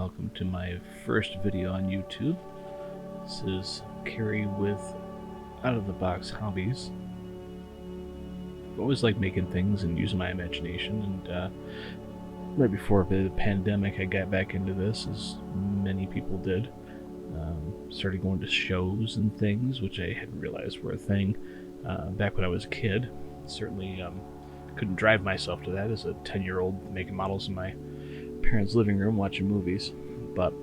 welcome to my first video on YouTube. This is Carrie with Out of the Box Hobbies. I've always liked making things and using my imagination, and right before the pandemic I got back into this, as many people did. Started going to shows and things, which I hadn't realized were a thing back when I was a kid. Certainly couldn't drive myself to that as a 10-year-old making models in my parents' living room watching movies. But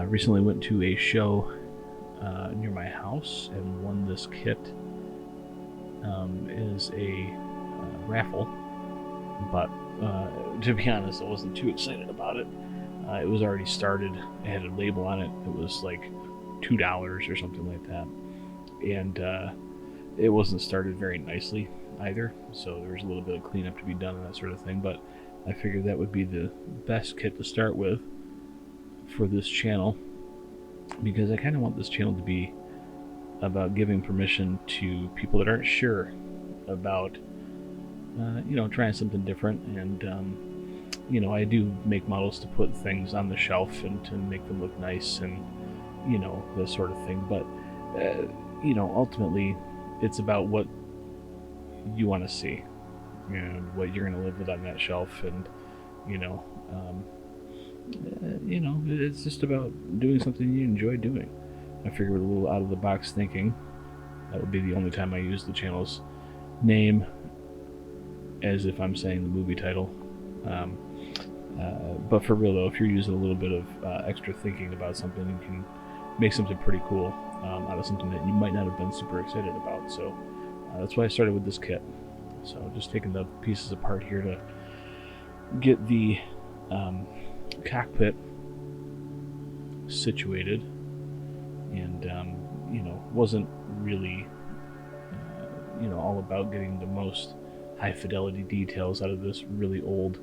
recently went to a show near my house and won this kit. Is a raffle, but to be honest, I wasn't too excited about it. It was already started. It had a label on it. It was like $2 or something like that, and it wasn't started very nicely either, so there was a little bit of cleanup to be done and that sort of thing. But I figured that would be the best kit to start with for this channel, because I kind of want this channel to be about giving permission to people that aren't sure about trying something different. And I do make models to put things on the shelf and to make them look nice and this sort of thing, but ultimately it's about what you want to see and what you're going to live with on that shelf. And it's just about doing something you enjoy doing. I figured with a little out of the box thinking, that would be the only time I use the channel's name as if I'm saying the movie title. But for real though, if you're using a little bit of extra thinking about something, you can make something pretty cool out of something that you might not have been super excited about. So that's why I started with this kit. So just taking the pieces apart here to get the cockpit situated, and wasn't really all about getting the most high fidelity details out of this really old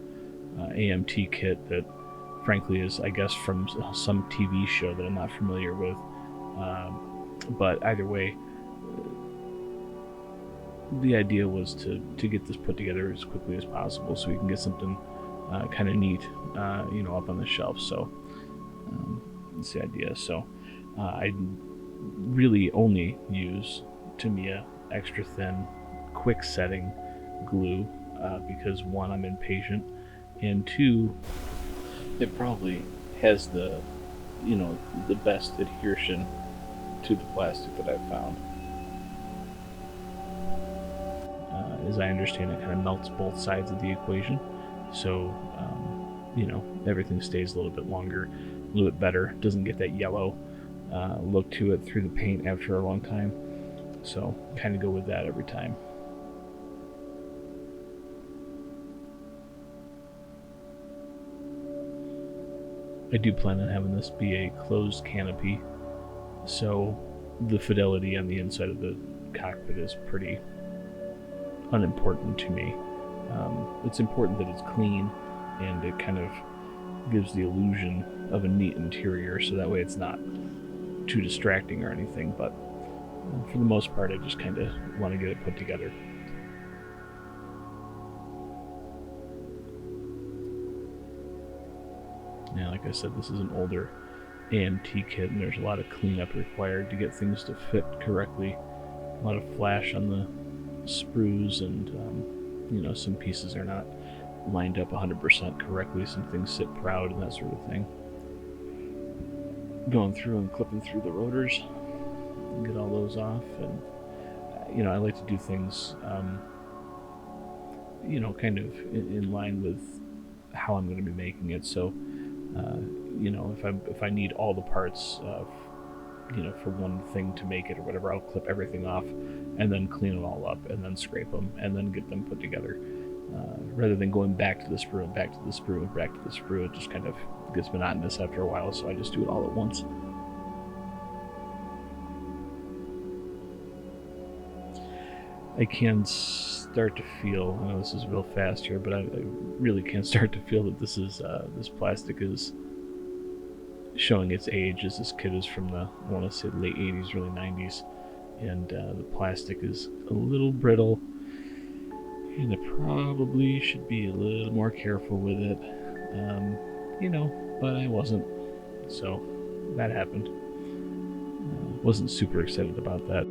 AMT kit that frankly is, I guess, from some TV show that I'm not familiar with. But either way, the idea was to get this put together as quickly as possible so we can get something kind of neat up on the shelf. So that's the idea. So I really only use Tamiya extra thin quick setting glue because one, I'm impatient, and two, it probably has the best adhesion to the plastic that I've found. As I understand, it kind of melts both sides of the equation, so everything stays a little bit longer, a little bit better. Doesn't get that yellow look to it through the paint after a long time. So kind of go with that every time. I do plan on having this be a closed canopy, so the fidelity on the inside of the cockpit is pretty unimportant to me. It's important that it's clean and it kind of gives the illusion of a neat interior, so that way it's not too distracting or anything. But for the most part, I just kind of want to get it put together. Yeah, like I said, this is an older AMT kit, and there's a lot of cleanup required to get things to fit correctly. A lot of flash on the sprues, and some pieces are not lined up 100% correctly. Some things sit proud and that sort of thing. Going through and clipping through the rotors and get all those off. And I like to do things kind of in line with how I'm going to be making it. So if I need all the parts for one thing to make it or whatever, I'll clip everything off and then clean it all up and then scrape them and then get them put together, rather than going back to the sprue and back to the sprue and back to the sprue. It just kind of gets monotonous after a while, so I just do it all at once. I can start to feel, I know this is real fast here, but I really can start to feel that this is this plastic is showing its age, as this kit is from the, I want to say, late 80s, early 90s, and the plastic is a little brittle, and I probably should be a little more careful with it, but I wasn't. So that happened. Wasn't super excited about that.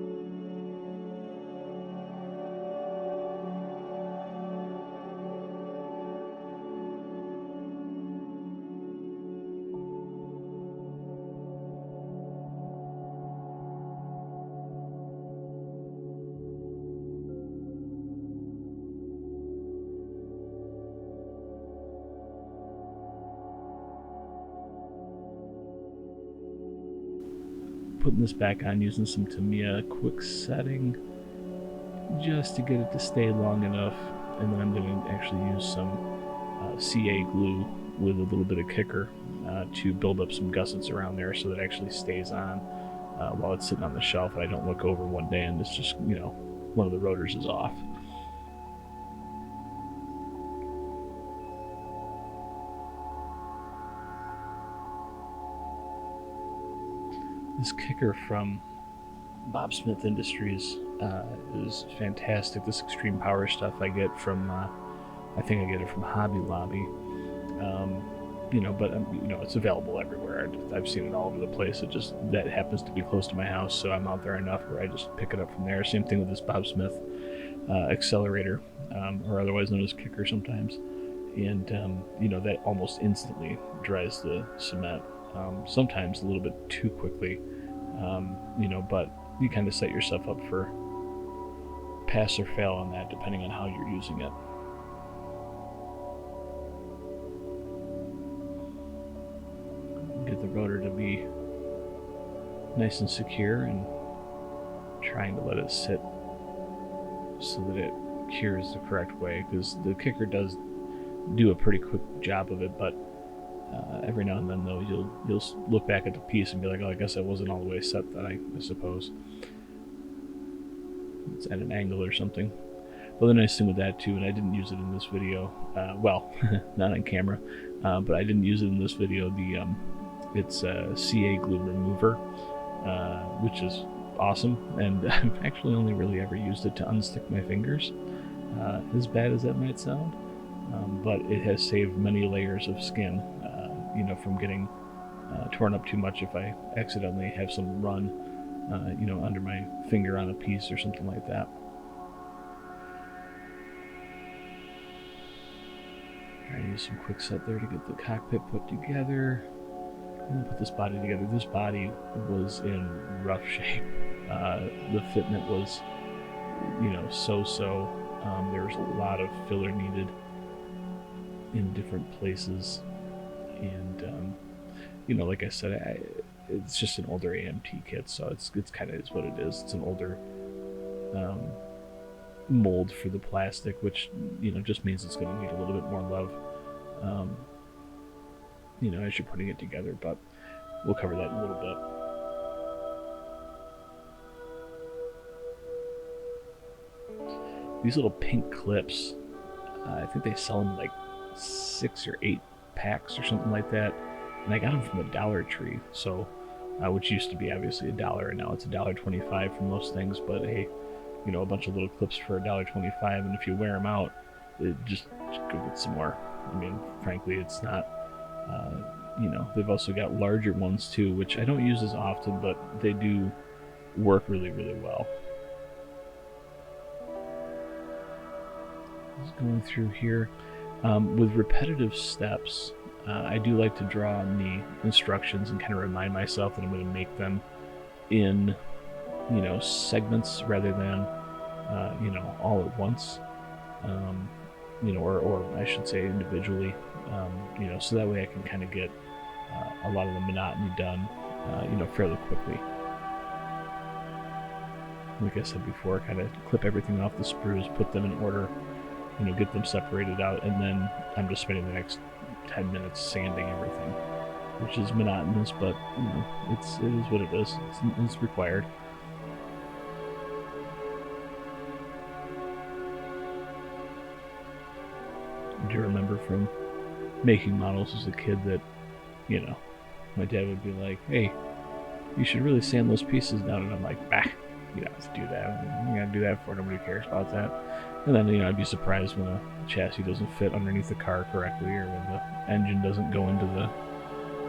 Putting this back on using some Tamiya quick setting just to get it to stay long enough, and then I'm going to actually use some CA glue with a little bit of kicker to build up some gussets around there so that it actually stays on while it's sitting on the shelf, and I don't look over one day and it's just, you know, one of the rotors is off. This kicker from Bob Smith Industries is fantastic. This extreme power stuff I get from, I think I get it from Hobby Lobby. You know, but you know, it's available everywhere. I've seen it all over the place. It just, that happens to be close to my house, so I'm out there enough where I just pick it up from there. Same thing with this Bob Smith accelerator, or otherwise known as kicker sometimes. And you know, that almost instantly dries the cement. Sometimes a little bit too quickly, you know, but you kind of set yourself up for pass or fail on that depending on how you're using it. Get the rotor to be nice and secure, and trying to let it sit so that it cures the correct way, because the kicker does do a pretty quick job of it, but every now and then though you'll look back at the piece and be like, oh, I guess I wasn't all the way set then, I suppose. It's at an angle or something. Well, the nice thing with that too, and I didn't use it in this video, well, not on camera, but I didn't use it in this video, it's a CA glue remover, which is awesome, and I've actually only really ever used it to unstick my fingers, as bad as that might sound, but it has saved many layers of skin, you know, from getting torn up too much if I accidentally have some run, you know, under my finger on a piece or something like that. Trying to use some quick set there to get the cockpit put together. I'm gonna put this body together. This body was in rough shape. The fitment was, you know, so-so. There was a lot of filler needed in different places, and you know, like I said, it's just an older AMT kit, so it's kind of is what it is. It's an older mold for the plastic, which, you know, just means it's going to need a little bit more love, you know, as you're putting it together, but we'll cover that in a little bit. These little pink clips, I think they sell them like 6 or 8 packs or something like that, and I got them from the Dollar Tree, so which used to be obviously $1, and now it's $1.25 for most things, but hey, you know, a bunch of little clips for $1.25, and if you wear them out, just go get some more. I mean, frankly, it's not, you know, they've also got larger ones too, which I don't use as often, but they do work really, really well. Just going through here. With repetitive steps, I do like to draw on the instructions and kind of remind myself that I'm going to make them in, you know, segments rather than, you know, all at once, you know, or I should say individually, you know, so that way I can kind of get a lot of the monotony done, you know, fairly quickly. Like I said before, kind of clip everything off the sprues, put them in order, you know, get them separated out, and then I'm just spending the next 10 minutes sanding everything, which is monotonous, but, you know, it is what it is. It's required. I do remember from making models as a kid that, you know, my dad would be like, hey, you should really sand those pieces down, and I'm like, bah, you don't have to do that. You gotta do that for, nobody cares about that. And then, you know, I'd be surprised when a chassis doesn't fit underneath the car correctly, or when the engine doesn't go into the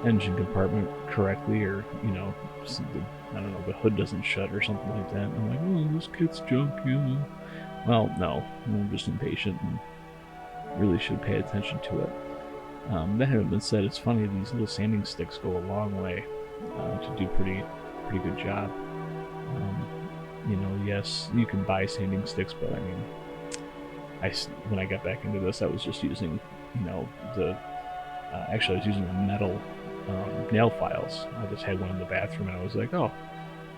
engine compartment correctly, or I don't know, the hood doesn't shut or something like that. And I'm like, oh, this kit's junk, yeah. Well, no, I'm just impatient and really should pay attention to it. That having been said, it's funny, these little sanding sticks go a long way to do pretty good job. Yes, you can buy sanding sticks, but I mean, when I got back into this, I was just using, the actually I was using the metal nail files. I just had one in the bathroom, and I was like, oh,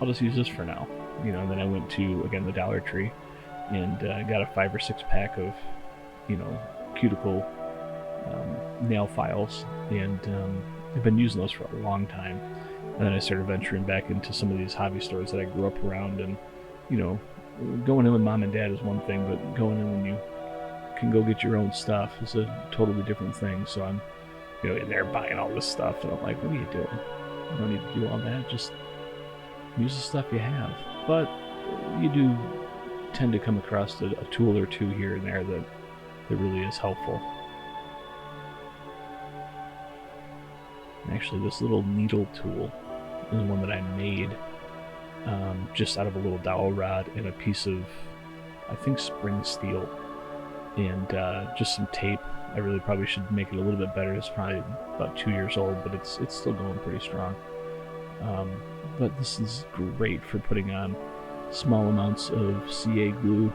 I'll just use this for now. And then I went to, again, the Dollar Tree and got a 5 or 6 pack of, cuticle nail files, and I've been using those for a long time. And then I started venturing back into some of these hobby stores that I grew up around, and going in with mom and dad is one thing, but going in when you can go get your own stuff is a totally different thing. So I'm in there buying all this stuff, and I'm like, what are you doing? You don't need to do all that. Just use the stuff you have. But you do tend to come across a tool or two here and there that really is helpful. Actually, this little needle tool is one that I made just out of a little dowel rod and a piece of, I think, spring steel, and just some tape. I really probably should make it a little bit better. It's probably about 2 years old, but it's still going pretty strong. But this is great for putting on small amounts of CA glue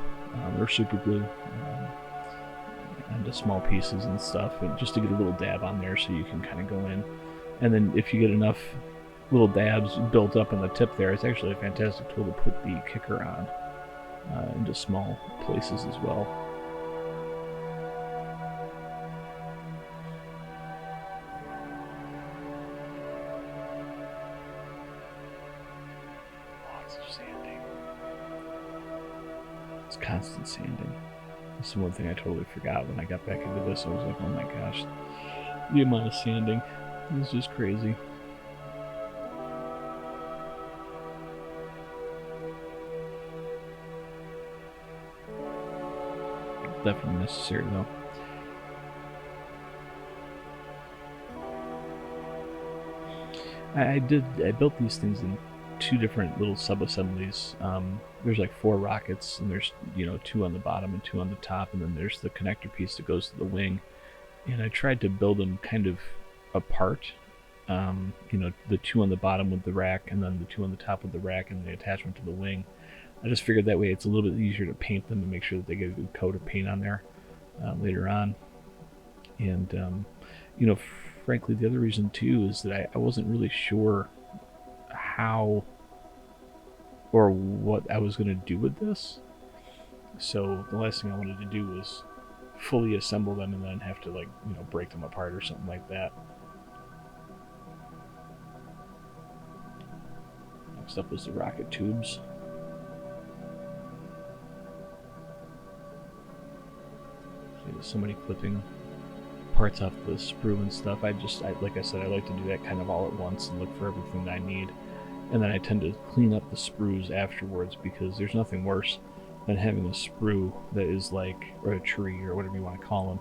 or super glue onto small pieces and stuff, and just to get a little dab on there so you can kind of go in. And then if you get enough little dabs built up on the tip there, it's actually a fantastic tool to put the kicker on into small places as well. Lots of sanding. It's constant sanding. That's the one thing I totally forgot when I got back into this. I was like, oh my gosh, the amount of sanding is just crazy. Definitely necessary though. I built these things in 2 different little sub-assemblies. There's like 4 rockets, and there's 2 on the bottom and 2 on the top, and then there's the connector piece that goes to the wing. And I tried to build them kind of apart. The 2 on the bottom with the rack, and then the 2 on the top with the rack and the attachment to the wing. I just figured that way it's a little bit easier to paint them and make sure that they get a good coat of paint on there later on. And frankly, the other reason too is that I wasn't really sure how or what I was going to do with this. So the last thing I wanted to do was fully assemble them and then have to break them apart or something like that. Next up was the rocket tubes. There's so many clipping parts off the sprue and stuff. Like I said, I like to do that kind of all at once and look for everything that I need. And then I tend to clean up the sprues afterwards, because there's nothing worse than having a sprue that is or a tree or whatever you want to call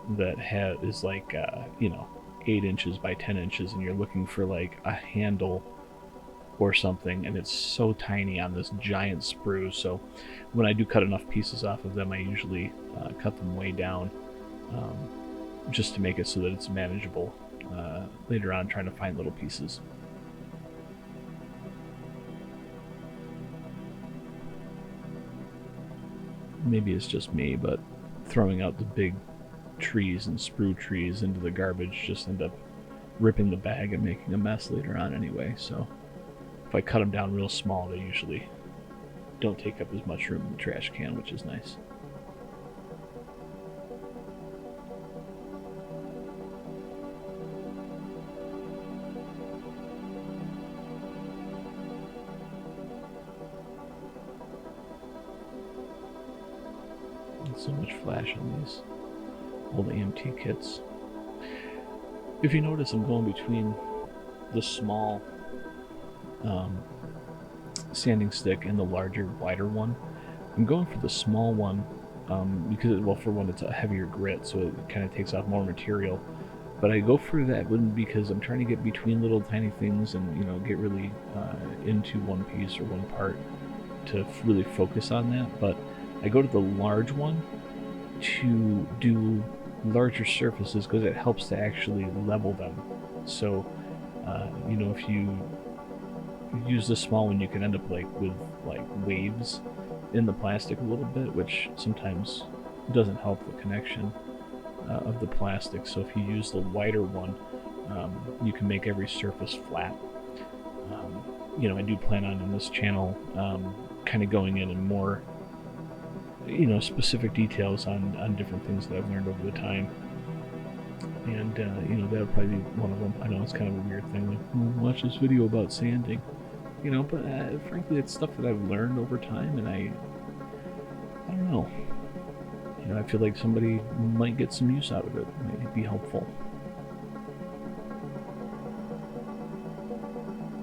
them, that is 8 inches by 10 inches, and you're looking for a handle or something, and it's so tiny on this giant sprue. So when I do cut enough pieces off of them, I usually cut them way down, just to make it so that it's manageable later on trying to find little pieces. Maybe it's just me, but throwing out the big trees and sprue trees into the garbage just end up ripping the bag and making a mess later on anyway. So if I cut them down real small, they usually don't take up as much room in the trash can, which is nice. So much flash on these old AMT kits. If you notice, I'm going between the small sanding stick and the larger, wider one. I'm going for the small one because, well, for one, it's a heavier grit, so it kind of takes off more material. but I go for that one because I'm trying to get between little tiny things and, you know, get really into one piece or one part to really focus on that. But I go to the large one to do larger surfaces because it helps to actually level them. So, you know, if you use the small one, you can end up like with like waves in the plastic a little bit, which sometimes doesn't help the connection of the plastic. So if you use the wider one, you can make every surface flat. You know, I do plan on in this channel kind of going in and more, you know, specific details on different things that I've learned over the time. And, you know, that'll probably be one of them. I know it's kind of a weird thing, like, watch this video about sanding. You know, but frankly, it's stuff that I've learned over time, and I don't know. You know, I feel like somebody might get some use out of it. It might be helpful.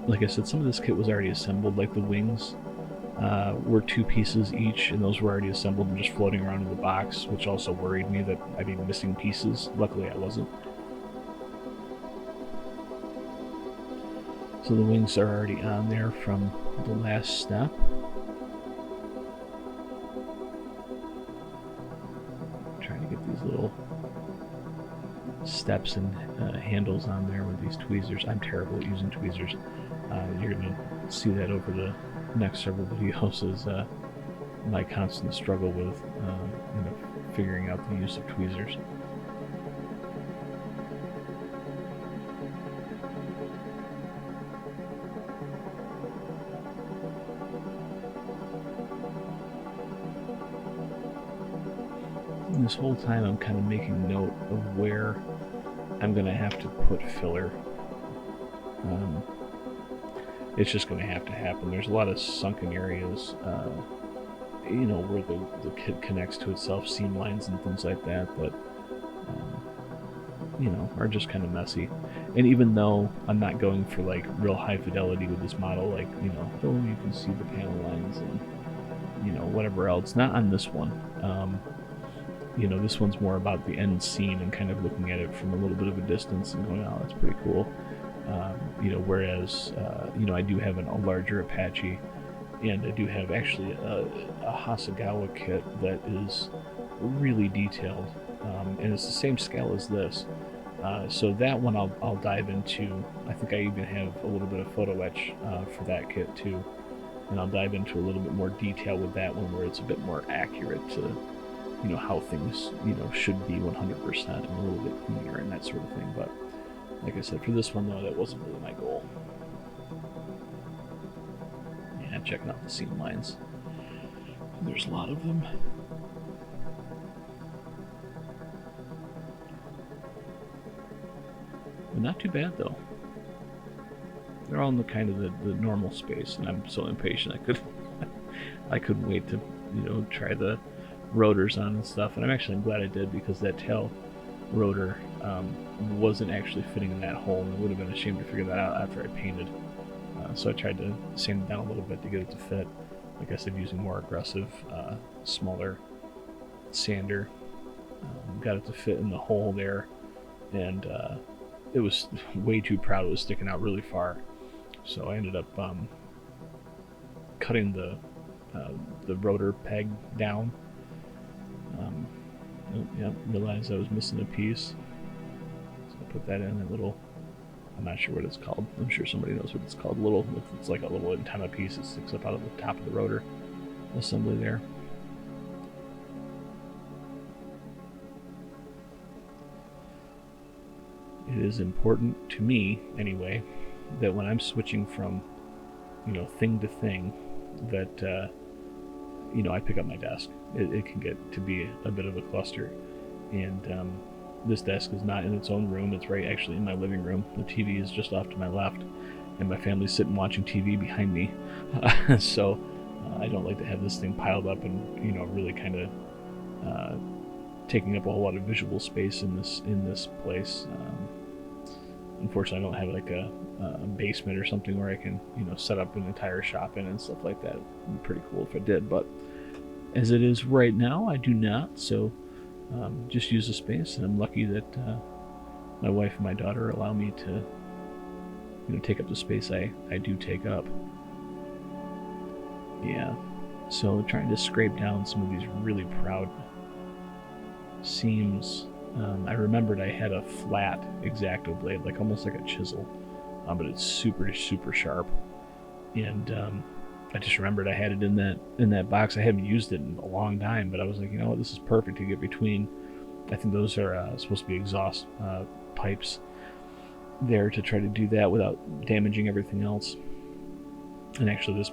Like I said, some of this kit was already assembled, like the wings were 2 pieces each, and those were already assembled and just floating around in the box, which also worried me that I'd be missing pieces. Luckily, I wasn't. So the wings are already on there from the last step. Trying to get these little steps and handles on there with these tweezers. I'm terrible at using tweezers. You're going to see that over the next several videos is my constant struggle with you know, figuring out the use of tweezers. And this whole time I'm kind of making note of where I'm going to have to put filler. It's just going to happen. There's a lot of sunken areas, you know, where the kit connects to itself, seam lines and things like that, you know, are just kind of messy. And even though I'm not going for like real high fidelity with this model, like, you know, oh, you can see the panel lines and, you know, whatever else, not on this one. You know, this one's more about the end scene and kind of looking at it from a little bit of a distance and going, oh, that's pretty cool. You know, whereas, you know, I do have a larger Apache, and I do have actually a Hasegawa kit that is really detailed, and it's the same scale as this. So that one I'll dive into. I think I even have a little bit of photo etch for that kit too, and I'll dive into a little bit more detail with that one where it's a bit more accurate to, you know, how things, you know, should be 100% and a little bit cleaner and that sort of thing. But like I said, for this one though, that wasn't really my goal. Yeah, checking out the seam lines. There's a lot of them. But not too bad though. They're all in the kind of the normal space, and I'm so impatient I couldn't wait to, you know, try the rotors on and stuff. And I'm glad I did, because that tail rotor wasn't actually fitting in that hole, and it would have been a shame to figure that out after I painted. So I tried to sand it down a little bit to get it to fit. Like I said, using more aggressive, smaller sander. Got it to fit in the hole there, and it was way too proud. It was sticking out really far. So I ended up cutting the rotor peg down. Realized I was missing a piece, so I put that in a little, I'm not sure what it's called, I'm sure somebody knows what it's called, it's like a little antenna piece that sticks up out of the top of the rotor assembly there. It is important to me, anyway, that when I'm switching from, you know, thing to thing, that you know, I pick up my desk. It can get to be a bit of a cluster, and this desk is not in its own room. It's right actually in my living room. The TV is just off to my left, and my family's sitting watching TV behind me. So I don't like to have this thing piled up and, you know, really kind of taking up a whole lot of visual space in this place. Unfortunately, I don't have like a basement or something where I can, you know, set up an entire shop in and stuff like that. It'd be pretty cool if I did, but as it is right now, I do not. So just use the space, and I'm lucky that my wife and my daughter allow me to, take up the space I do take up. Yeah, so trying to scrape down some of these really proud seams. I remembered I had a flat X-Acto blade, like almost like a chisel, but it's super sharp. And I just remembered I had it in that box. I haven't used it in a long time, but I was like, you know what, this is perfect to get between. I think those are supposed to be exhaust pipes there to try to do that without damaging everything else. And actually, this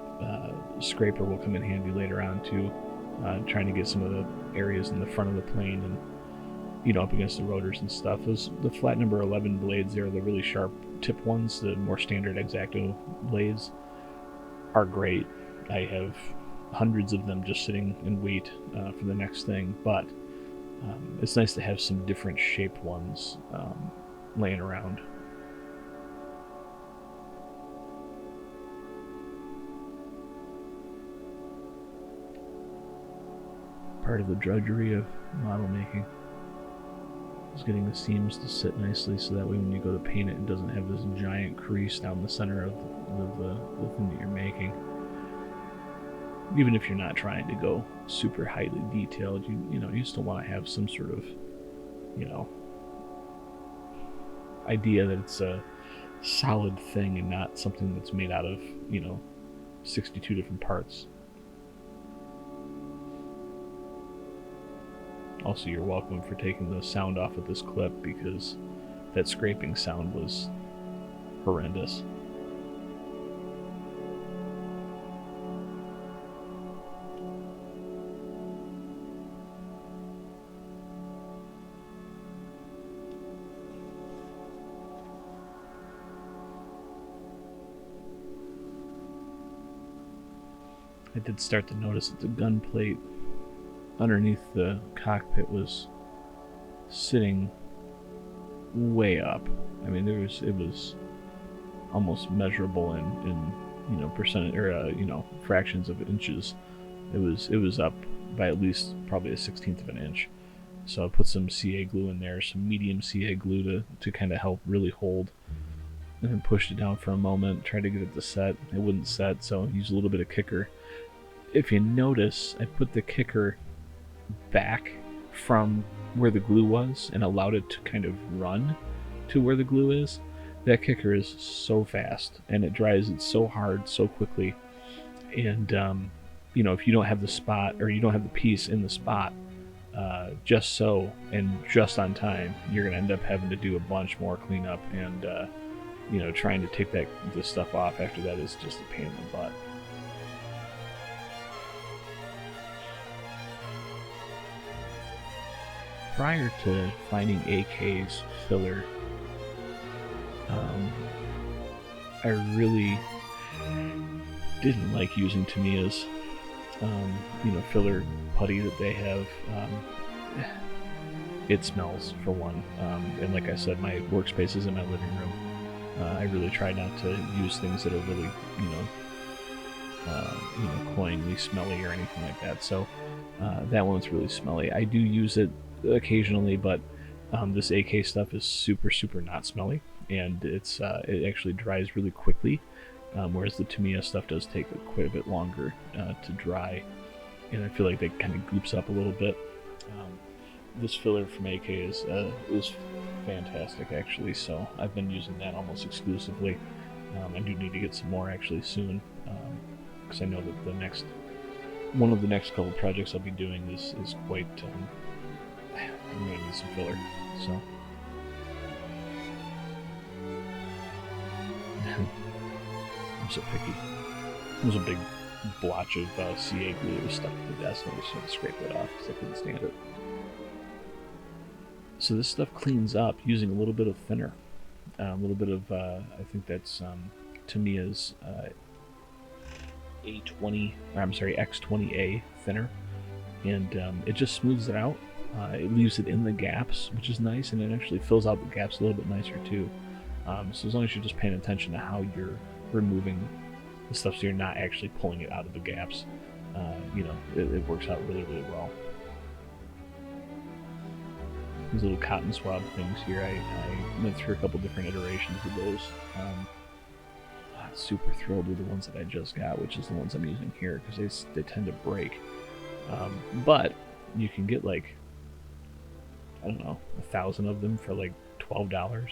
scraper will come in handy later on too, trying to get some of the areas in the front of the plane and up against the rotors and stuff. The flat number 11 blades there, the really sharp tip ones, the more standard X-Acto blades, are great. I have hundreds of them just sitting in wait for the next thing, but it's nice to have some different shaped ones laying around. Part of the drudgery of model making is getting the seams to sit nicely so that way when you go to paint it, it doesn't have this giant crease down the center of the thing that you're making. Even if you're not trying to go super highly detailed, you still want to have some sort of idea that it's a solid thing and not something that's made out of 62 different parts. Also, you're welcome for taking the sound off of this clip because that scraping sound was horrendous. I did start to notice that the gun plate underneath the cockpit was sitting way up. I mean, it was almost measurable in percent or fractions of inches. It was up by at least probably a 1/16 of an inch. So I put some CA glue in there, some medium CA glue to kind of help really hold, and then pushed it down for a moment, tried to get it to set. It wouldn't set, so I used a little bit of kicker. If you notice, I put the kicker back from where the glue was and allowed it to kind of run to where the glue is. That kicker is so fast and it dries it so hard so quickly. And if you don't have the spot or you don't have the piece in the spot just so and just on time, you're going to end up having to do a bunch more cleanup, and trying to take this stuff off after that is just a pain in the butt. Prior to finding AK's filler, I really didn't like using Tamiya's filler putty that they have. It smells, for one, and like I said, my workspace is in my living room. I really try not to use things that are really cloyingly smelly or anything like that, so that one's really smelly. I do use it occasionally, but this AK stuff is super not smelly, and it actually dries really quickly, whereas the Tamiya stuff does take quite a bit longer to dry, and I feel like that kind of goops up a little bit. This filler from AK is fantastic, actually, so I've been using that almost exclusively. I do need to get some more actually soon, because I know that one of the next couple projects I'll be doing is quite I'm going to need some filler, so. I'm so picky. There's a big blotch of CA glue that was stuck to the desk, and I just had to scrape it off because I couldn't stand it. So this stuff cleans up using a little bit of thinner. A little bit of, I think that's Tamiya's X-20A thinner, and it just smooths it out. It leaves it in the gaps, which is nice, and it actually fills out the gaps a little bit nicer too. So as long as you're just paying attention to how you're removing the stuff, so you're not actually pulling it out of the gaps, it works out really well. these little cotton swab things here. I went through a couple different iterations of those. Not super thrilled with the ones that I just got, which is the ones I'm using here, because they tend to break. But you can get like, I don't know, 1,000 of them for like $12.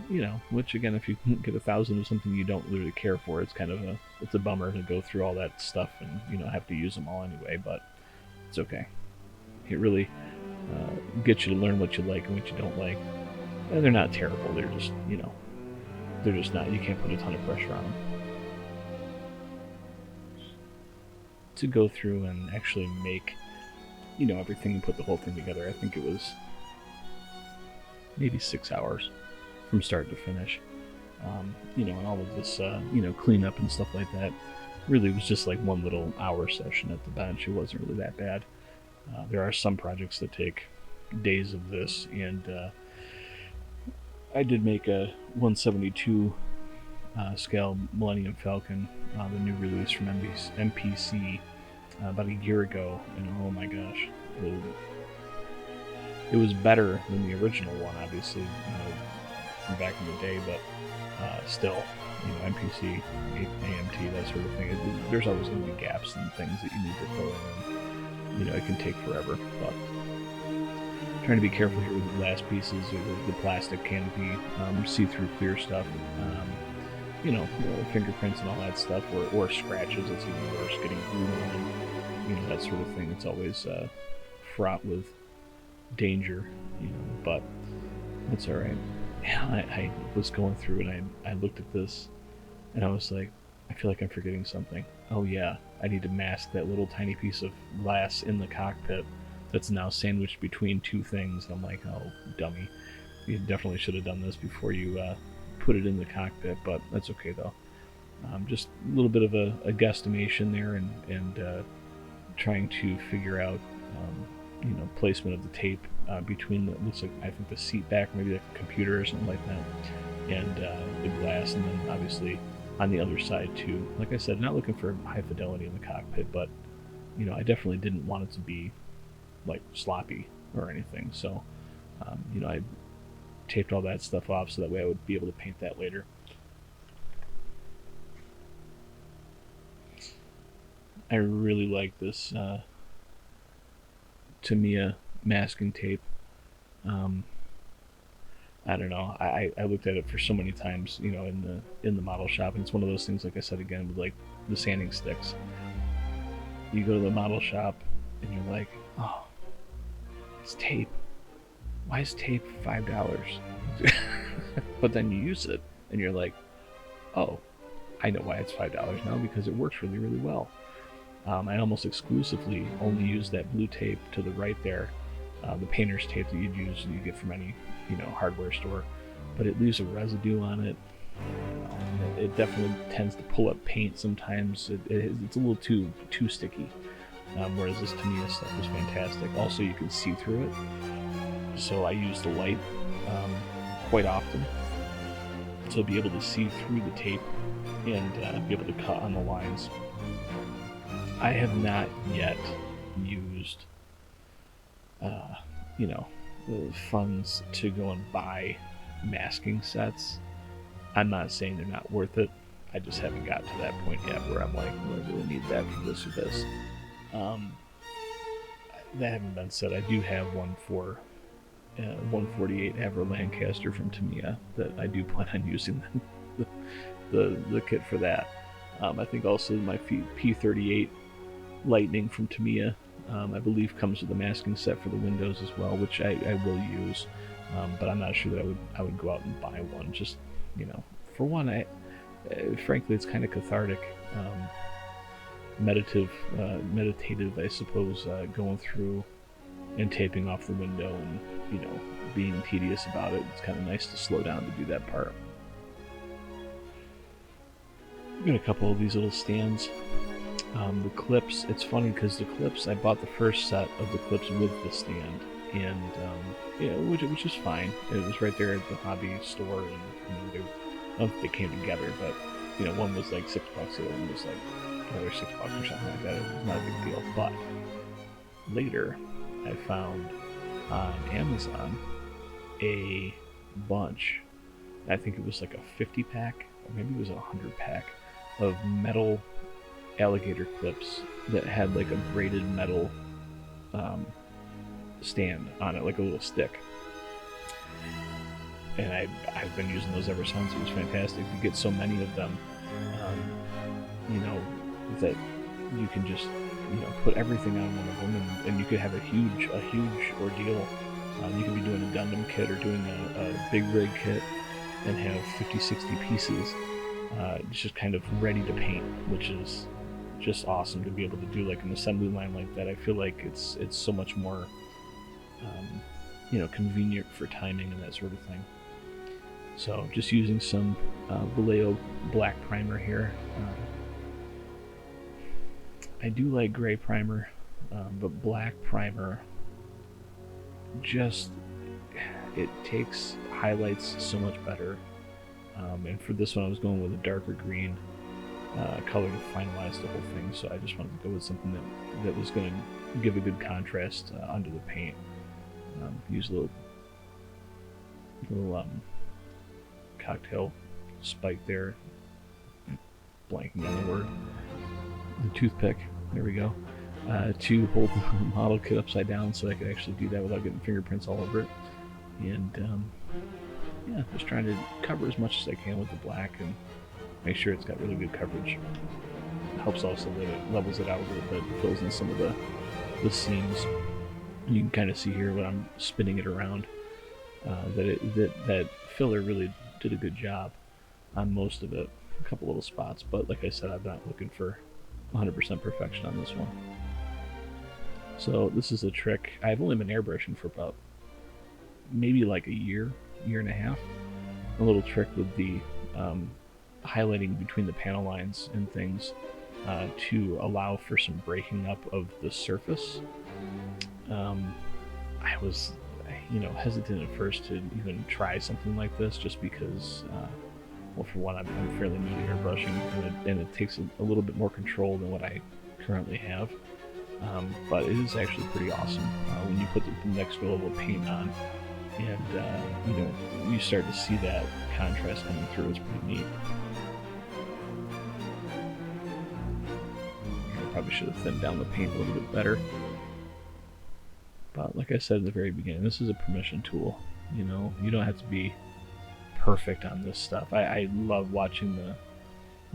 You know, which again, if you can get 1,000 of something you don't really care for, it's kind of it's a bummer to go through all that stuff and, you know, have to use them all anyway, but it's okay. It really gets you to learn what you like and what you don't like. And they're not terrible, they're just, you know, they're just not, you can't put a ton of pressure on them. To go through and actually make, you know, everything and put the whole thing together, I think it was maybe 6 hours from start to finish. You know, and all of this, you know, cleanup and stuff like that really was just like one little hour session at the bench. It wasn't really that bad. There are some projects that take days of this, and I did make a 172 scale Millennium Falcon, the new release from MPC, about a year ago, and oh my gosh, it was better than the original one, obviously, you know, from back in the day, but still, you know, MPC, AMT, that sort of thing. There's always going to be gaps and things that you need to fill in. And, you know, it can take forever, but trying to be careful here with the glass pieces or the plastic canopy, see-through clear stuff, you know, fingerprints and all that stuff, or scratches. It's even worse, getting glue on, you know, that sort of thing. It's always fraught with danger, you know, but it's all right. Yeah, I was going through and I looked at this and I was like, I feel like I'm forgetting something. Oh yeah, I need to mask that little tiny piece of glass in the cockpit that's now sandwiched between two things. And I'm like, oh, dummy. You definitely should have done this before you put it in the cockpit, but that's okay though. Just a little bit of a guesstimation there, and trying to figure out, you know, placement of the tape between the, looks like, I think the seat back, maybe like a computer or something like that, and the glass, and then obviously on the other side too. Like I said, not looking for high fidelity in the cockpit, but you know, I definitely didn't want it to be like sloppy or anything. So, you know, I taped all that stuff off so that way I would be able to paint that later. I really like this Tamiya masking tape. I don't know. I looked at it for so many times, you know, in the model shop, and it's one of those things, like I said again, with like the sanding sticks. You go to the model shop and you're like, oh, it's tape. Why is tape $5? But then you use it and you're like, oh, I know why it's $5 now, because it works really, really well. I almost exclusively only use that blue tape to the right there, the painter's tape that you'd use, you get from any, you know, hardware store, but it leaves a residue on it. It definitely tends to pull up paint sometimes. It's a little too sticky, whereas this Tamiya stuff is fantastic. Also, you can see through it, so I use the light quite often to be able to see through the tape and be able to cut on the lines. I have not yet used, you know, the funds to go and buy masking sets. I'm not saying they're not worth it. I just haven't got to that point yet where I'm like, well, I really need that for this or this. That having been said, I do have one for 148 Avro Lancaster from Tamiya that I do plan on using the kit for that. I think also my P38 Lightning from Tamiya, I believe, comes with a masking set for the windows as well, which I will use, but I'm not sure that I would go out and buy one. Just, you know, for one, frankly, it's kind of cathartic, meditative, I suppose, going through and taping off the window and, you know, being tedious about it. It's kind of nice to slow down to do that part. I've got a couple of these little stands. The clips, it's funny because the clips, I bought the first set of the clips with the stand, and yeah, which is fine. It was right there at the hobby store, and you know, I don't think they came together, but you know, one was like $6, the other one was like another $6 or something like that. It was not a big deal. But later, I found on Amazon a bunch. I think it was like a 50 pack, or maybe it was a 100 pack of metal alligator clips that had like a braided metal stand on it, like a little stick. And I've been using those ever since. It was fantastic to get so many of them, that you can just put everything on one of them, and you could have a huge ordeal. You could be doing a Gundam kit or doing a big rig kit and have 50-60 pieces just kind of ready to paint, which is just awesome to be able to do like an assembly line like that. I feel like it's so much more convenient for timing and that sort of thing. So just using some Vallejo black primer here. I do like gray primer, but black primer just, it takes highlights so much better. And for this one I was going with a darker green color to finalize the whole thing, so I just wanted to go with something that was going to give a good contrast under the paint. Use a little cocktail spike there, blanking on the word, the toothpick, there we go, to hold the model kit upside down so I could actually do that without getting fingerprints all over it. And yeah, just trying to cover as much as I can with the black and make sure it's got really good coverage. It helps also that it levels it out a little bit, fills in some of the seams. You can kind of see here when I'm spinning it around that filler really did a good job on most of it. A couple little spots, but like I said, I'm not looking for 100% perfection on this one. So this is a trick. I've only been airbrushing for about maybe like a year and a half. A little trick with the highlighting between the panel lines and things to allow for some breaking up of the surface. I was hesitant at first to even try something like this, just because well, for one, I'm fairly new to airbrushing, and it takes a little bit more control than what I currently have. But it is actually pretty awesome when you put the next level of paint on, and you start to see that contrast coming through. It's pretty neat. I probably should have thinned down the paint a little bit better. But like I said in the very beginning, this is a permission tool. You don't have to be perfect on this stuff. I love watching the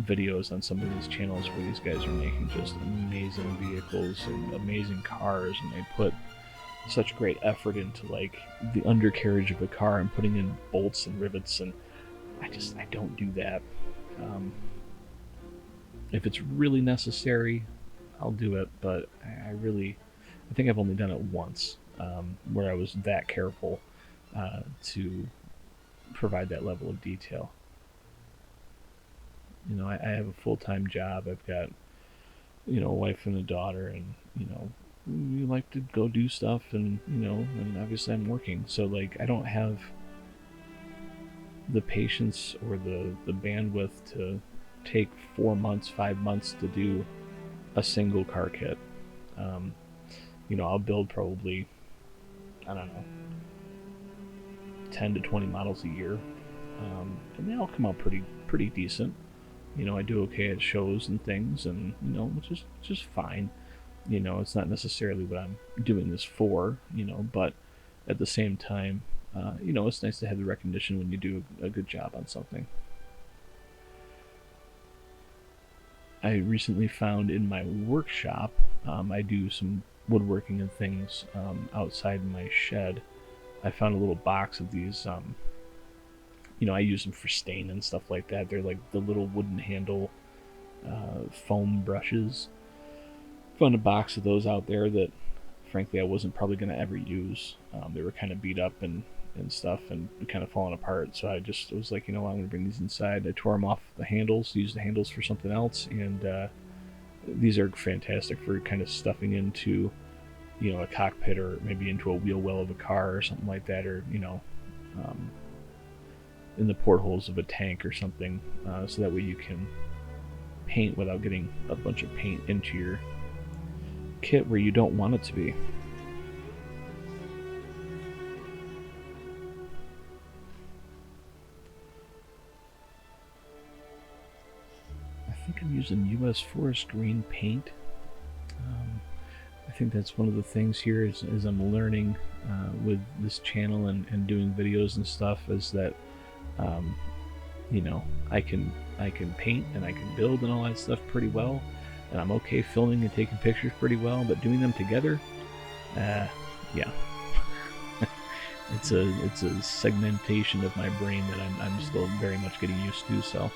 videos on some of these channels where these guys are making just amazing vehicles and amazing cars, and they put such great effort into like the undercarriage of a car and putting in bolts and rivets, and I don't do that. If it's really necessary, I'll do it, but I think I've only done it once, where I was that careful to provide that level of detail. I have a full-time job. I've got, a wife and a daughter, and, we like to go do stuff, and, and obviously I'm working. So, like, I don't have the patience or the bandwidth to take 4 months, 5 months to do a single car kit. I'll build probably, I don't know, 10 to 20 models a year, and they all come out pretty decent. I do okay at shows and things, and which is just fine. It's not necessarily what I'm doing this for, but at the same time, it's nice to have the recognition when you do a good job on something. I recently found in my workshop, I do some woodworking and things outside my shed. I found a little box of these, I use them for stain and stuff like that. They're like the little wooden handle foam brushes. Found a box of those out there that frankly I wasn't probably going to ever use. They were kind of beat up and stuff and kind of falling apart, so I was like, I'm going to bring these inside. I tore them off the handles, used the handles for something else, and these are fantastic for kind of stuffing into a cockpit, or maybe into a wheel well of a car or something like that, or in the portholes of a tank or something, so that way you can paint without getting a bunch of paint into your kit where you don't want it to be. think I'm using US Forest Green paint. I think that's one of the things here is I'm learning with this channel and doing videos and stuff, is that you know, I can paint and I can build and all that stuff pretty well, and I'm okay filming and taking pictures pretty well, but doing them together, yeah. it's a segmentation of my brain that I'm still very much getting used to. So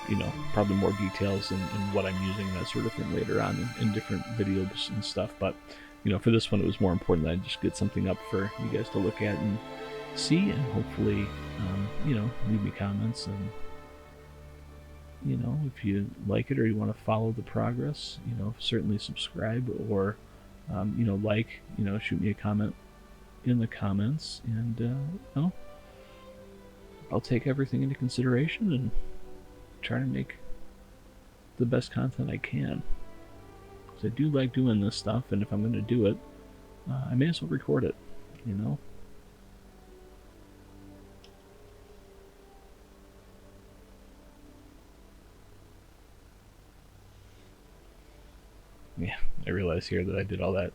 you know, probably more details in what I'm using, that sort of thing, later on in different videos and stuff. But you know, for this one, it was more important that I just get something up for you guys to look at and see, and hopefully you know, leave me comments, and you know, if you like it or you want to follow the progress, you know, certainly subscribe, or you know, like, you know, shoot me a comment in the comments, and you know, I'll take everything into consideration and try to make the best content I can, because I do like doing this stuff, and if I'm going to do it, I may as well record it, you know. Yeah, I realize here that I did all that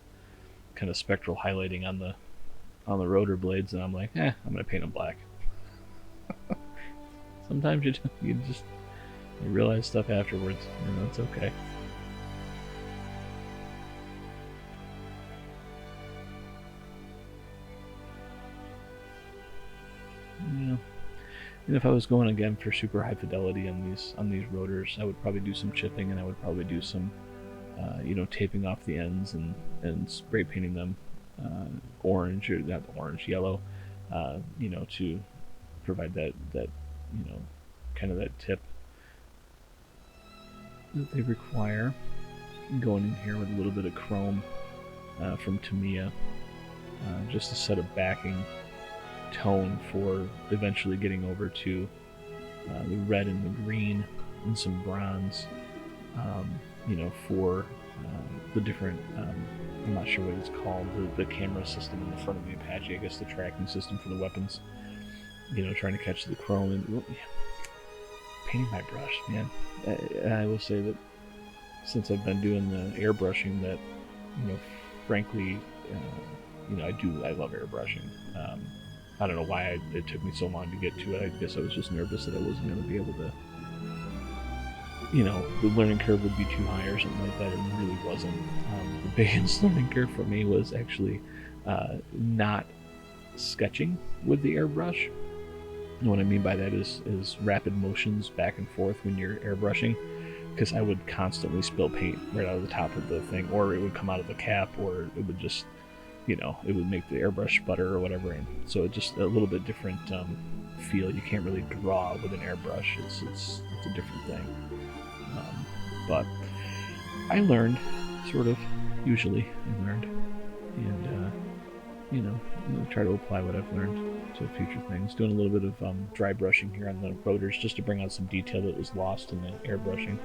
kind of spectral highlighting on the rotor blades, and I'm like, I'm gonna paint them black. Sometimes you realize stuff afterwards, and that's okay. Yeah. And if I was going again for super high fidelity on these rotors, I would probably do some chipping, and I would probably do some you know, taping off the ends and spray painting them orange, or not orange, yellow, you know, to provide that you know, kind of that tip that they require. Going in here with a little bit of chrome from Tamiya, just to set a backing tone for eventually getting over to the red and the green and some bronze, you know, for the different, I'm not sure what it's called, the camera system in the front of the Apache, I guess the tracking system for the weapons, you know, trying to catch the chrome. And painting my brush, man, I will say that since I've been doing the airbrushing, that, you know, frankly, you know, I love airbrushing. I don't know why it took me so long to get to it. I guess I was just nervous that I wasn't going to be able to, you know, the learning curve would be too high or something like that. It really wasn't. The biggest learning curve for me was actually not sketching with the airbrush. And what I mean by that is rapid motions back and forth when you're airbrushing, because I would constantly spill paint right out of the top of the thing, or it would come out of the cap, or it would just, you know, it would make the airbrush sputter or whatever. And so it's just a little bit different feel. You can't really draw with an airbrush. It's a different thing. But I learned, sort of, usually I learned, and you know, try to apply what I've learned to future things. Doing a little bit of dry brushing here on the rotors, just to bring out some detail that was lost in the airbrushing.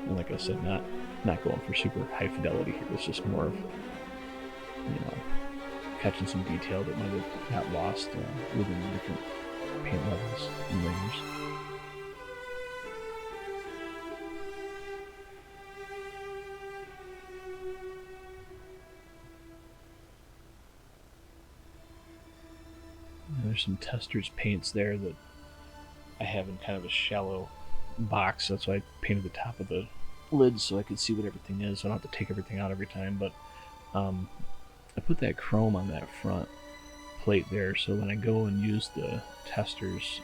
And like I said, not going for super high fidelity here. It's just more of, you know, catching some detail that might have got lost within the different paint levels and layers. There's some Testors paints there that I have in kind of a shallow box. That's why I painted the top of the lid so I could see what everything is. So I don't have to take everything out every time. But I put that chrome on that front plate there, so when I go and use the Testors,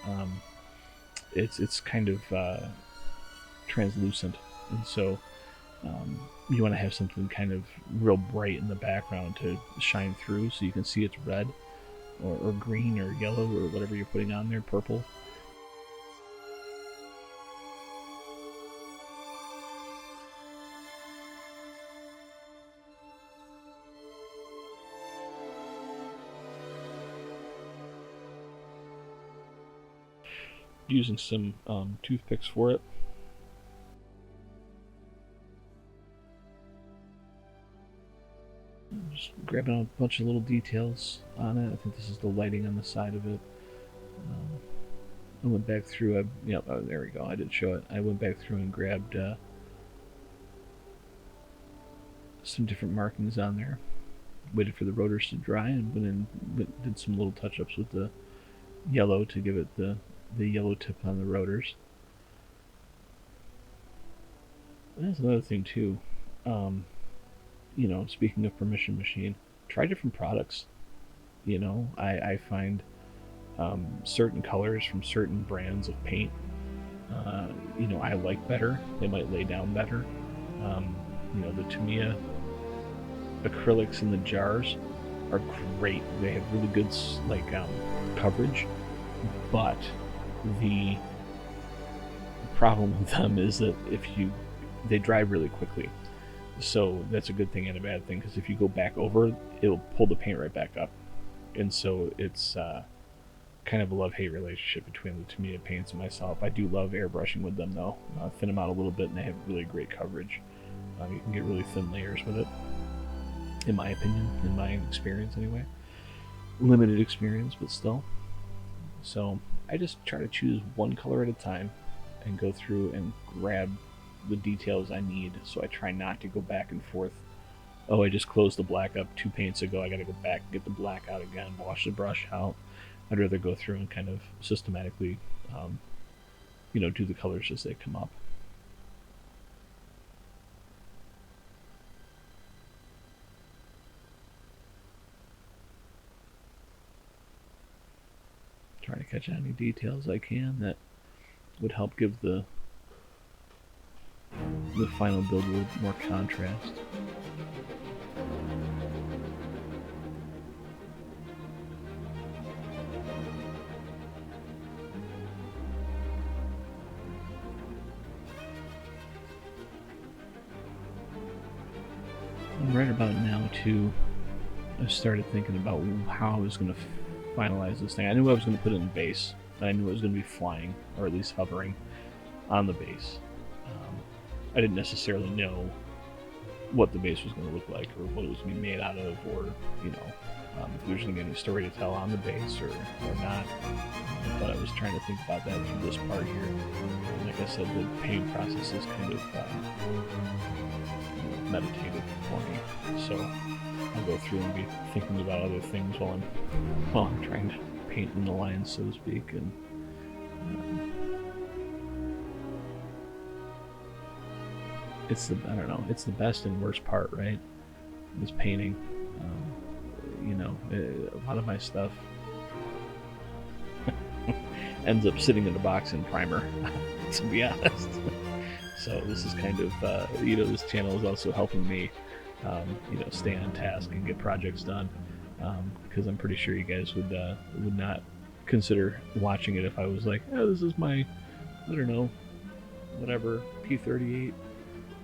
it's kind of translucent, and so you want to have something kind of real bright in the background to shine through, so you can see it's red or green or yellow or whatever you're putting on there, purple. Using some toothpicks for it. Just grabbing a bunch of little details on it. I think this is the lighting on the side of it. I went back through. Oh, there we go. I did show it. I went back through and grabbed some different markings on there. Waited for the rotors to dry and did some little touch-ups with the yellow to give it the yellow tip on the rotors. And that's another thing too. Speaking of permission machine, try different products. I find certain colors from certain brands of paint. I like better. They might lay down better. The Tamiya acrylics in the jars are great. They have really good coverage, but the problem with them is that they dry really quickly. So that's a good thing and a bad thing, because if you go back over, it'll pull the paint right back up. And so it's kind of a love-hate relationship between the Tamiya paints and myself. I do love airbrushing with them though. Thin them out a little bit and they have really great coverage. You can get really thin layers with it, in my opinion, in my experience anyway. Limited experience, but still. So I just try to choose one color at a time and go through and grab the details I need. So I try not to go back and forth. Oh, I just closed the black up 2 paints ago. I got to go back and get the black out again, wash the brush out. I'd rather go through and kind of systematically, do the colors as they come up. Trying to catch any details I can that would help give the final build a little more contrast. And right about now too, I started thinking about how I was going to finalize this thing. I knew I was going to put it in base, and I knew it was going to be flying, or at least hovering, on the base. I didn't necessarily know what the base was going to look like, or what it was going to be made out of, or if there's going to be any story to tell on the base or not. But I was trying to think about that through this part here. And like I said, the painting process is kind of meditative for me. So I'll go through and be thinking about other things while I'm trying to paint in the lines, so to speak. And it's the best and worst part, right? Is painting. A lot of my stuff ends up sitting in a box in primer, to be honest. So this is kind of, this channel is also helping me, stay on task and get projects done, because I'm pretty sure you guys would not consider watching it if I was like, oh, this is my, I don't know, whatever, P38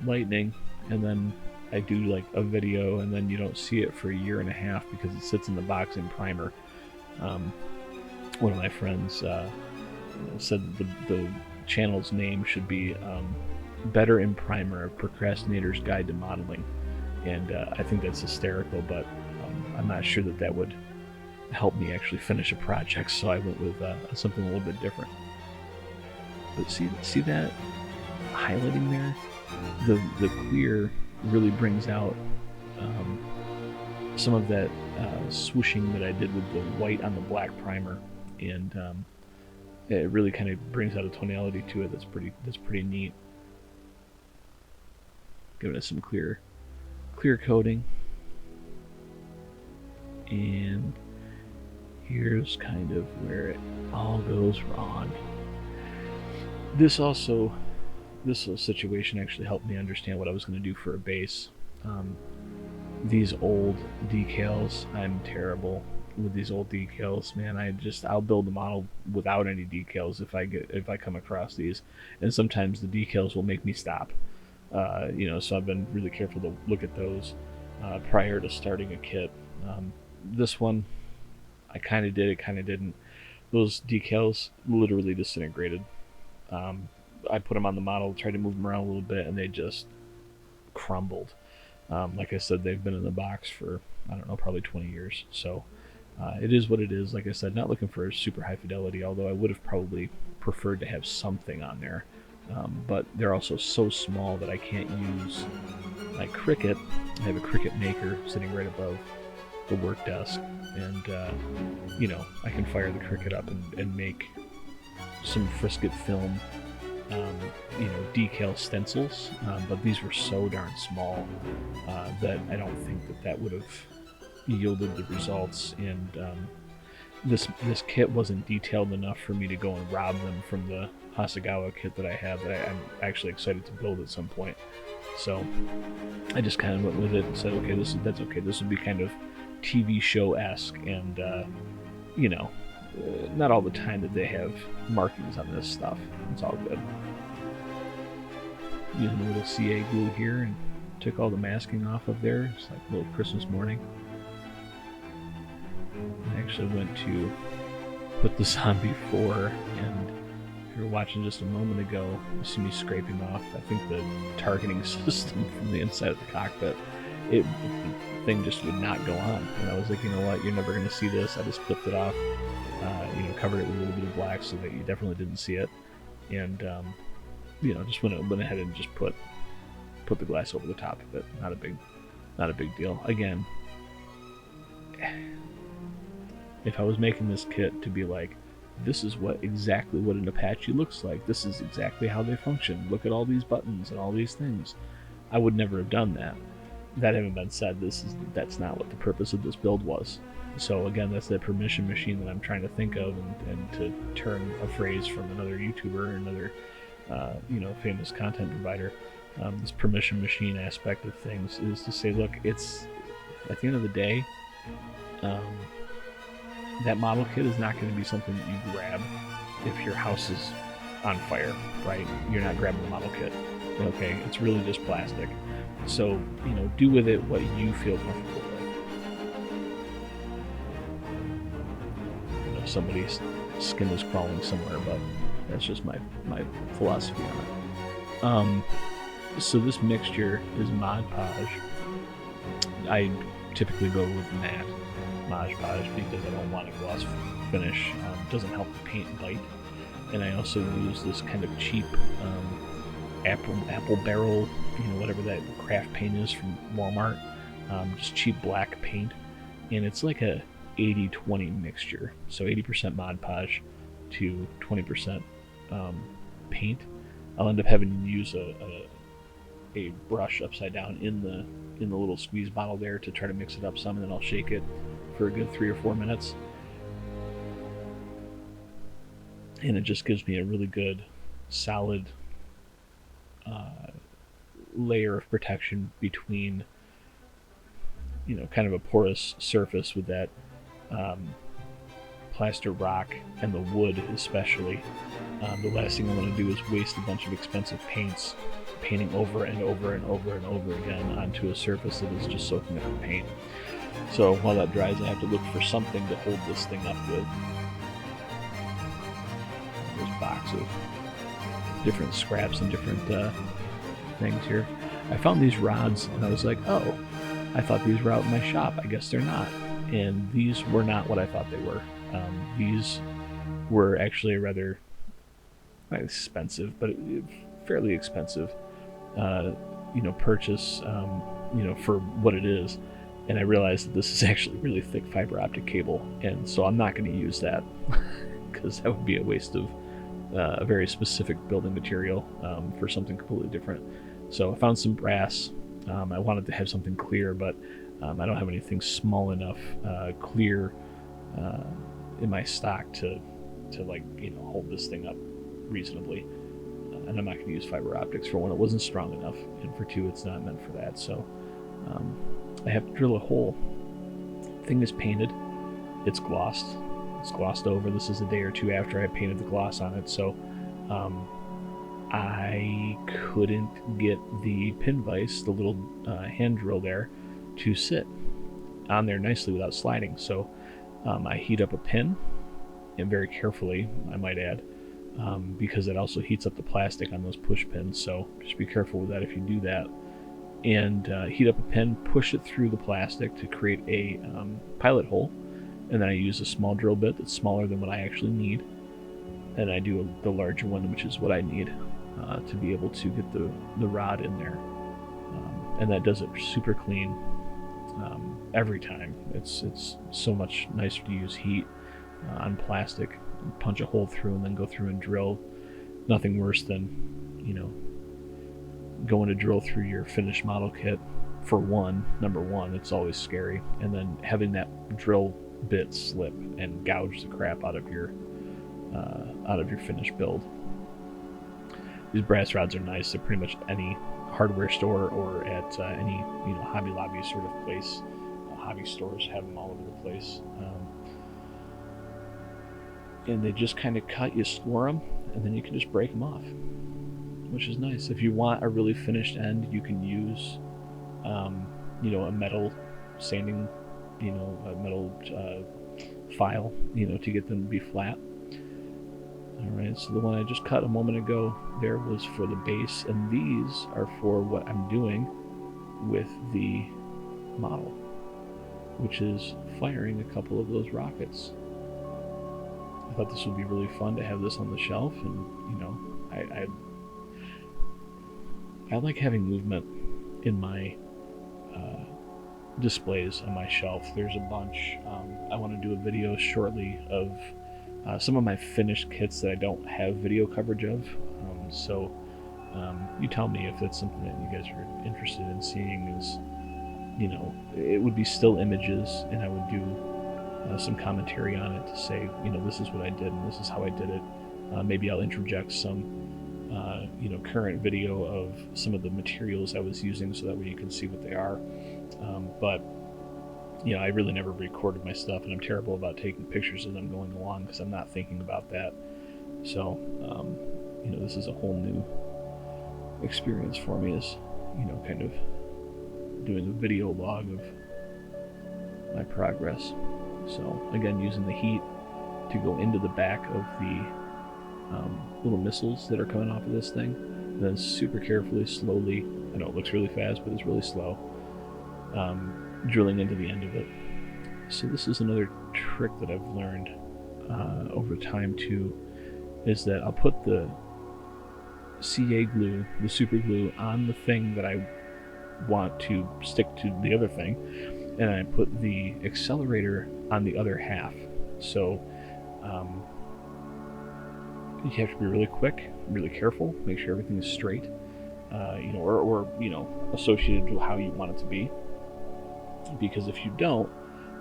Lightning, and then I do like a video and then you don't see it for a year and a half because it sits in the box in primer. One of my friends said the channel's name should be Better in Primer, A Procrastinator's Guide to Modeling, and I think that's hysterical, but I'm not sure that would help me actually finish a project, so I went with something a little bit different. But see that highlighting there? The clear really brings out some of that swooshing that I did with the white on the black primer, and it really kind of brings out a tonality to it that's pretty neat. Giving it some clear coating, and here's kind of where it all goes wrong. This situation actually helped me understand what I was going to do for a base. These old decals, I'm terrible with these old decals, man. I'll build the model without any decals if I come across these, and sometimes the decals will make me stop. So I've been really careful to look at those prior to starting a kit. This one, I kind of did, it kind of didn't. Those decals literally disintegrated. I put them on the model, tried to move them around a little bit, and they just crumbled. Like I said, they've been in the box for, I don't know, probably 20 years. So it is what it is. Like I said, not looking for super high fidelity, although I would have probably preferred to have something on there. But they're also so small that I can't use my Cricut. I have a Cricut maker sitting right above the work desk, and I can fire the Cricut up and make some frisket film, decal stencils, but these were so darn small that I don't think that would have yielded the results, and this kit wasn't detailed enough for me to go and rob them from the Hasegawa kit that I have that I'm actually excited to build at some point. So I just kind of went with it and said, okay, that's okay. This would be kind of TV show-esque, and not all the time that they have markings on this stuff. It's all good. Using a little CA glue here and took all the masking off of there. It's like a little Christmas morning. I actually went to put this on before, and if you were watching just a moment ago, you see me scraping off, I think, the targeting system from the inside of the cockpit. The thing just would not go on, and I was like, you know what, you're never going to see this. I just clipped it off, covered it with a little bit of black so that you definitely didn't see it, and just went ahead and just put the glass over the top of it. Not a big deal. Again, if I was making this kit to be like, this is exactly what an Apache looks like, this is exactly how they function, look at all these buttons and all these things, I would never have done that. That having been said, that's not what the purpose of this build was. So again, that's the permission machine that I'm trying to think of, and to turn a phrase from another YouTuber or another famous content provider. This permission machine aspect of things is to say, look, it's at the end of the day, that model kit is not going to be something that you grab if your house is on fire, right? You're not grabbing the model kit. Okay, it's really just plastic. So, do with it what you feel comfortable with. Somebody's skin is crawling somewhere, but that's just my philosophy on it. So this mixture is Mod Podge. I typically go with matte Mod Podge because I don't want a gloss finish. It doesn't help the paint bite. And I also use this kind of cheap apple barrel, whatever that craft paint is from Walmart, just cheap black paint, and it's like a 80-20 mixture, so 80% Mod Podge to 20% paint. I'll end up having to use a brush upside down in the little squeeze bottle there to try to mix it up some, and then I'll shake it for a good 3 or 4 minutes, and it just gives me a really good solid layer of protection between kind of a porous surface with that plaster rock and the wood especially. The last thing I want to do is waste a bunch of expensive painting over and over and over and over again onto a surface that is just soaking up in paint. So while that dries, I have to look for something to hold this thing up with. This box of different scraps and different things here. I found these rods and I was like, oh, I thought these were out in my shop. I guess they're not. And these were not what I thought they were. These were actually a rather not expensive, but fairly expensive purchase for what it is. And I realized that this is actually really thick fiber optic cable, and so I'm not going to use that because that would be a waste of a very specific building material for something completely different. So I found some brass. I wanted to have something clear, but I don't have anything small enough clear in my stock to hold this thing up reasonably. And I'm not going to use fiber optics. For one, it wasn't strong enough, and for two, it's not meant for that. So I have to drill a hole. The thing is painted. It's glossed. It's glossed over. This is a day or two after I painted the gloss on it, so I couldn't get the pin vise, the little hand drill there, to sit on there nicely without sliding. So I heat up a pin, and very carefully, I might add, because it also heats up the plastic on those push pins. So just be careful with that if you do that. And heat up a pin, push it through the plastic to create a pilot hole, and then I use a small drill bit that's smaller than what I actually need, and I do the larger one, which is what I need to be able to get the rod in there, and that does it super clean every time. It's so much nicer to use heat on plastic, punch a hole through and then go through and drill. Nothing worse than, you know, going to drill through your finished model kit. For number one, it's always scary, and then having that drill bit slip and gouge the crap out of your finished build. These brass rods are nice. They're pretty much any hardware store or at any Hobby Lobby sort of place. Hobby stores have them all over the place, and they just kind of cut. You score them, and then you can just break them off, which is nice. If you want a really finished end, you can use a metal sanding, a metal file, to get them to be flat. Alright, so the one I just cut a moment ago there was for the base, and these are for what I'm doing with the model, which is firing a couple of those rockets. I thought this would be really fun to have this on the shelf, and I like having movement in my displays on my shelf. There's a bunch. I want to do a video shortly of some of my finished kits that I don't have video coverage of. So you tell me if that's something that you guys are interested in seeing. Is it would be still images, and I would do some commentary on it to say, this is what I did and this is how I did it. Maybe I'll interject some current video of some of the materials I was using, so that way you can see what they are. But I really never recorded my stuff, and I'm terrible about taking pictures of them going along because I'm not thinking about that. So this is a whole new experience for me, is kind of doing a video log of my progress. So again, using the heat to go into the back of the little missiles that are coming off of this thing, and then super carefully, slowly, I know it looks really fast, but it's really slow, drilling into the end of it. So this is another trick that I've learned over time too, is that I'll put the CA glue, the super glue, on the thing that I want to stick to the other thing, and I put the accelerator on the other half. So you have to be really quick, really careful, make sure everything is straight, or associated to how you want it to be. Because if you don't,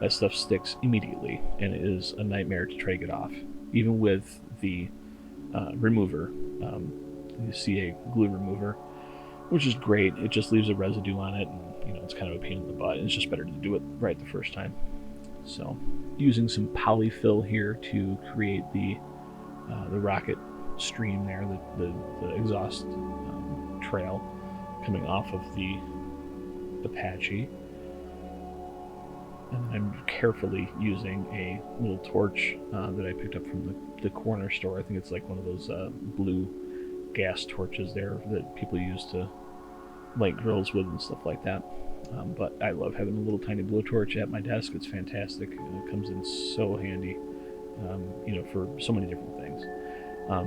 that stuff sticks immediately, and it is a nightmare to try to get off. Even with the remover, the CA glue remover, which is great, it just leaves a residue on it, and it's kind of a pain in the butt, and it's just better to do it right the first time. So, using some polyfill here to create the rocket stream there, the exhaust trail coming off of the Apache. And I'm carefully using a little torch that I picked up from the corner store. I think it's like one of those blue gas torches there that people use to light grills with and stuff like that. But I love having a little tiny blowtorch at my desk. It's fantastic. It comes in so handy, for so many different things.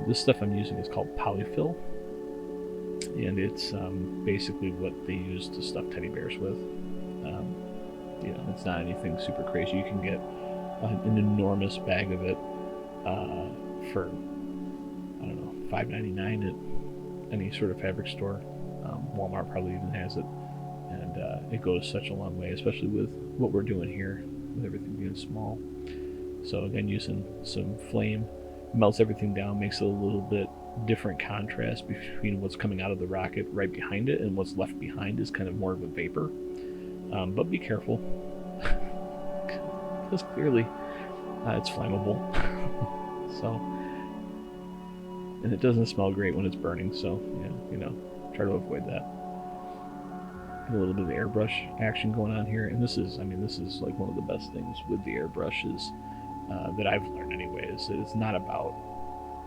This stuff I'm using is called polyfill, and it's basically what they use to stuff teddy bears with. It's not anything super crazy. You can get an enormous bag of it for, I don't know, $5.99 at any sort of fabric store. Walmart probably even has it, and it goes such a long way, especially with what we're doing here, with everything being small. So again, using some flame, melts everything down, makes it a little bit different contrast between what's coming out of the rocket right behind it, and what's left behind is kind of more of a vapor. But be careful, because clearly it's flammable. So, and it doesn't smell great when it's burning, so try to avoid that. A little bit of airbrush action going on here, and this is like one of the best things with the airbrushes that I've learned anyways. It's not about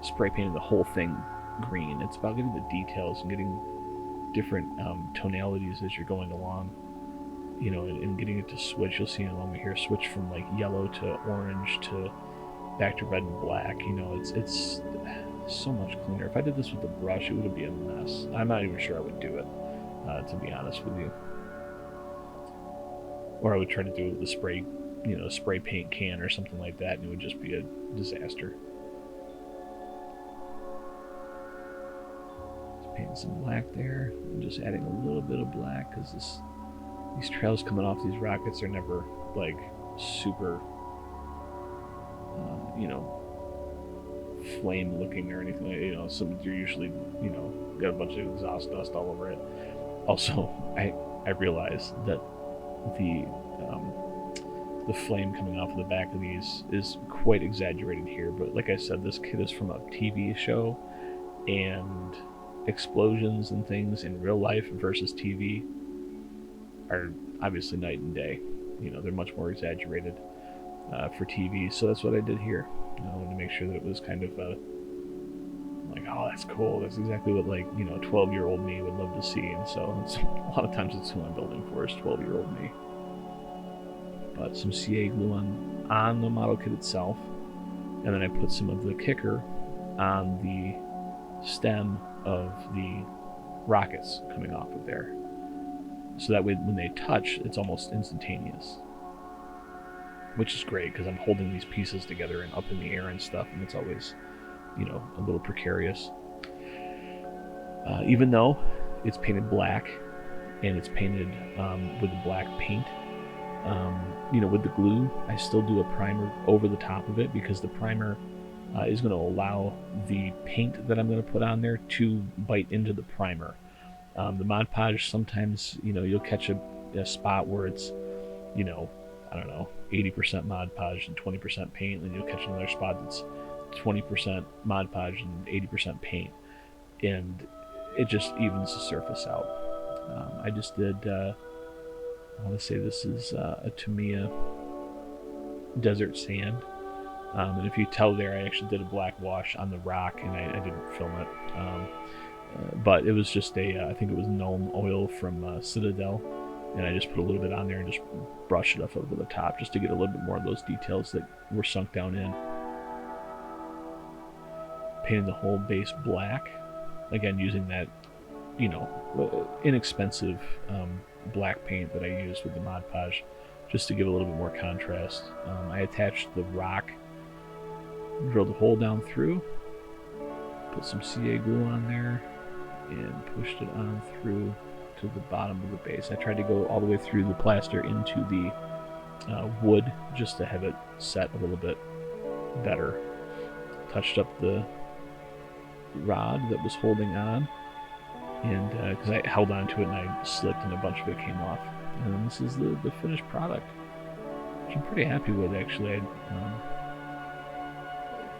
spray painting the whole thing green. It's about getting the details and getting different tonalities as you're going along, and getting it to switch. You'll see in a moment here, switch from like yellow to orange to back to red and black. You know, it's so much cleaner. If I did this with a brush, it would be a mess. I'm not even sure I would do it, to be honest with you. Or I would try to do it with a spray, you know, spray paint can or something like that, and it would just be a disaster. Just painting some black there. I'm just adding a little bit of black because these trails coming off these rockets are never like super, you know, flame looking or anything. You know, they're usually, you know, got a bunch of exhaust dust all over it. Also, I realized that the flame coming off of the back of these is quite exaggerated here, but like I said, this kit is from a TV show, and explosions and things in real life versus TV are obviously night and day. You know, they're much more exaggerated for TV, so that's what I did here. I wanted to make sure that it was kind of like, oh, that's cool. That's exactly what, like, you know, 12-year-old me would love to see. And so a lot of times it's who I'm building for, is 12-year-old me. But some CA glue on the model kit itself, and then I put some of the kicker on the stem of the rockets coming off of there. So that way when they touch, it's almost instantaneous. Which is great, because I'm holding these pieces together and up in the air and stuff, and it's always, you know, a little precarious. Even though it's painted black and it's painted with the black paint, you know, with the glue, I still do a primer over the top of it, because the primer is going to allow the paint that I'm going to put on there to bite into the primer. The Mod Podge, sometimes, you know, you'll catch a spot where it's, you know, I don't know, 80% Mod Podge and 20% paint, and then you'll catch another spot that's 20% Mod Podge and 80% paint, and it just evens the surface out. I just did, I want to say this is a Tamiya desert sand, and if you tell there, I actually did a black wash on the rock, and I didn't film it, but it was just I think it was Nuln oil from Citadel, and I just put a little bit on there and just brushed it up over the top just to get a little bit more of those details that were sunk down in. Painted the whole base black, again using that, you know, inexpensive black paint that I used with the Mod Podge, just to give a little bit more contrast. I attached the rock, drilled a hole down through, put some CA glue on there, and pushed it on through to the bottom of the base. I tried to go all the way through the plaster into the wood just to have it set a little bit better. Touched up the rod that was holding on, and because I held on to it and I slipped and a bunch of it came off. And then this is the finished product, which I'm pretty happy with, actually.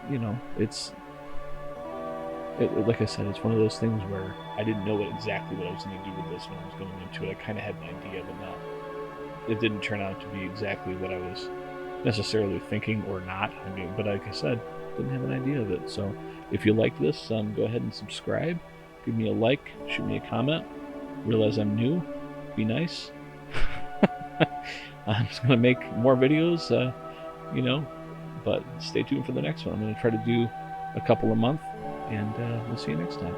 You know, like I said, it's one of those things where I didn't know exactly what I was going to do with this when I was going into it. I kind of had an idea, but it didn't turn out to be exactly what I was necessarily thinking, or not. I mean, but like I said, didn't have an idea of it. So if you like this, go ahead and subscribe. Give me a like, shoot me a comment. Realize I'm new. Be nice. I'm just going to make more videos, you know, but stay tuned for the next one. I'm going to try to do a couple a month, and we'll see you next time.